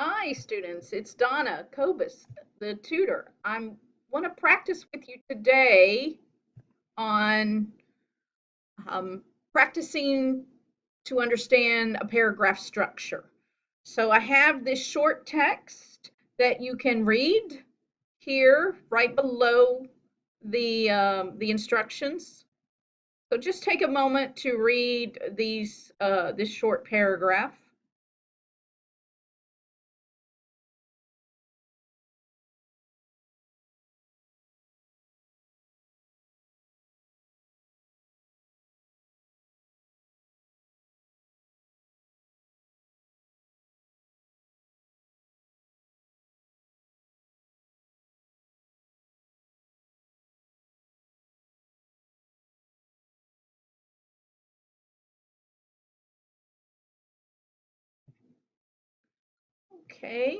Hi, students. It's Donna Kobus, the tutor. I want to practice with you today on um, practicing to understand a paragraph structure. So I have this short text that you can read here right below the instructions. So just take a moment to read this short paragraph. Okay.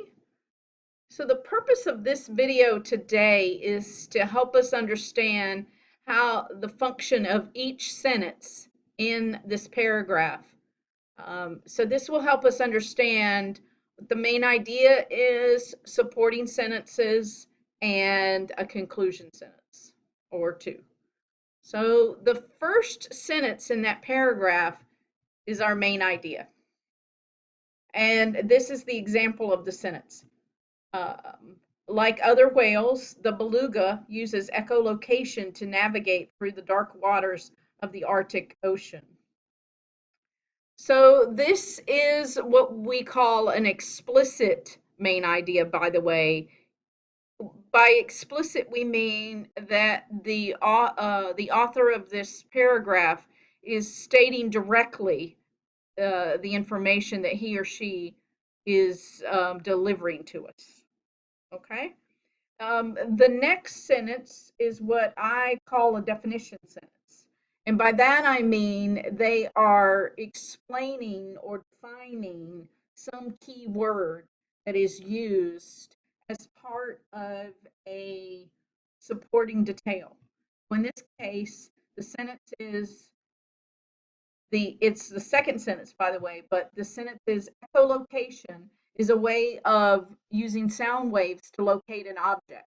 So the purpose of this video today is to help us understand how the function of each sentence in this paragraph. So this will help us understand what the main idea is, supporting sentences, and a conclusion sentence or two. So the first sentence in that paragraph is our main idea. And this is the example of the sentence. Um, like other whales, the beluga uses echolocation to navigate through the dark waters of the Arctic Ocean. So this is what we call an explicit main idea, by the way. By explicit, we mean that the author of this paragraph is stating directly the information that he or she is delivering to us. Okay? The next sentence is what I call a definition sentence. And by that I mean they are explaining or defining some key word that is used as part of a supporting detail. In this case, the sentence is it's the second sentence, by the way, but the sentence is echolocation is a way of using sound waves to locate an object.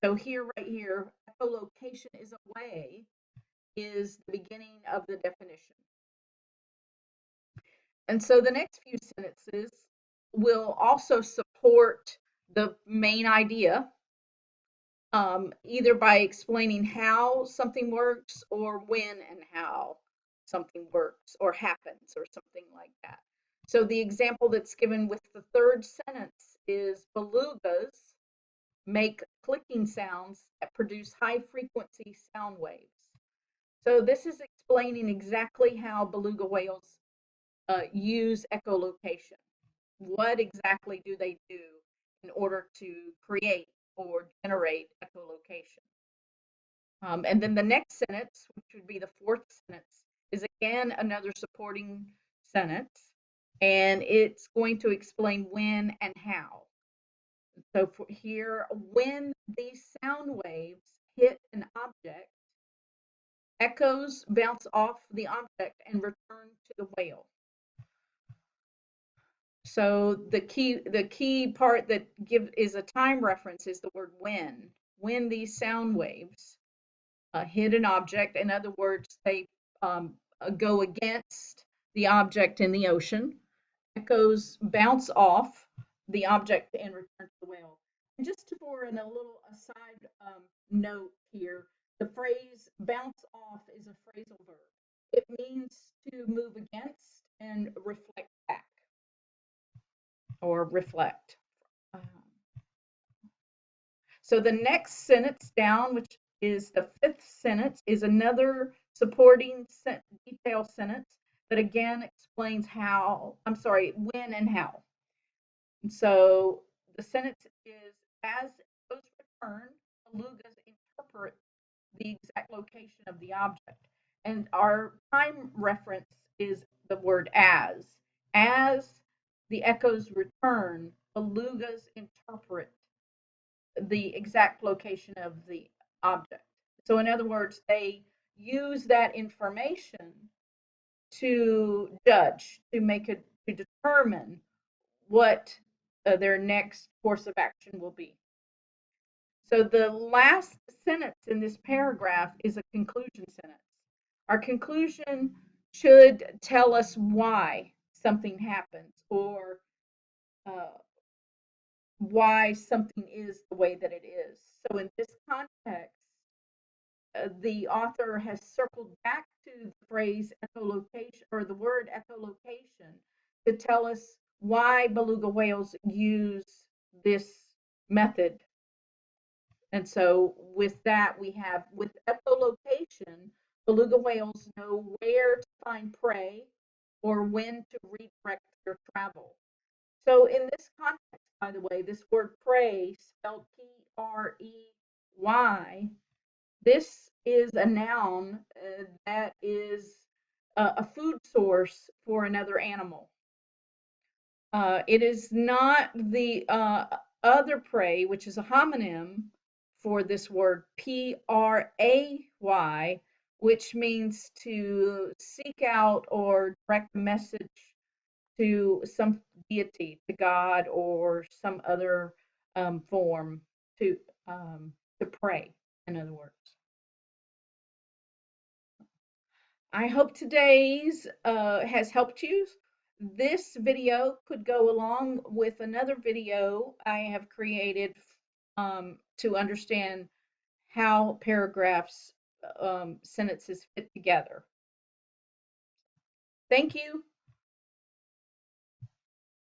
So here, right here, echolocation is a way is the beginning of the definition. And so the next few sentences will also support the main idea, either by explaining how something works or when and how something works or happens or something like that. So the example that's given with the third sentence is belugas make clicking sounds that produce high frequency sound waves. So this is explaining exactly how beluga whales use echolocation. What exactly do they do in order to create or generate echolocation? And then the next sentence, which would be the fourth sentence, is again another supporting sentence, and it's going to explain when and how. So for here, when these sound waves hit an object, echoes bounce off the object and return to the whale. So the key part that is a time reference is the word when. When these sound waves hit an object, in other words, they go against the object in the ocean. Echoes bounce off the object and return to the whale. And just for a little aside note here, the phrase bounce off is a phrasal verb. It means to move against and reflect back or reflect. Um, so the next sentence down, which is the fifth sentence, is another supporting detail sentence that again explains when and how. And so the sentence is, as those return, belugas interpret the exact location of the object. And our time reference is the word as. As the echoes return, belugas interpret the exact location of the object. So, in other words, they use that information to judge, to determine what their next course of action will be. So the last sentence in this paragraph is a conclusion sentence. Our conclusion should tell us why something happens, or uh, why something is the way that it is. So in this context, the author has circled back to the phrase echolocation, or the word echolocation, to tell us why beluga whales use this method. And so with that, we have, with echolocation, beluga whales know where to find prey or when to redirect their travel. So in this context, by the way, this word prey, spelled Prey, this is a noun that is a food source for another animal. It is not the other prey, which is a homonym for this word, Pray, which means to seek out or direct a message to some deity, to God, or some other form to pray, in other words. I hope today's has helped you. This video could go along with another video I have created to understand how paragraphs, sentences fit together. Thank you.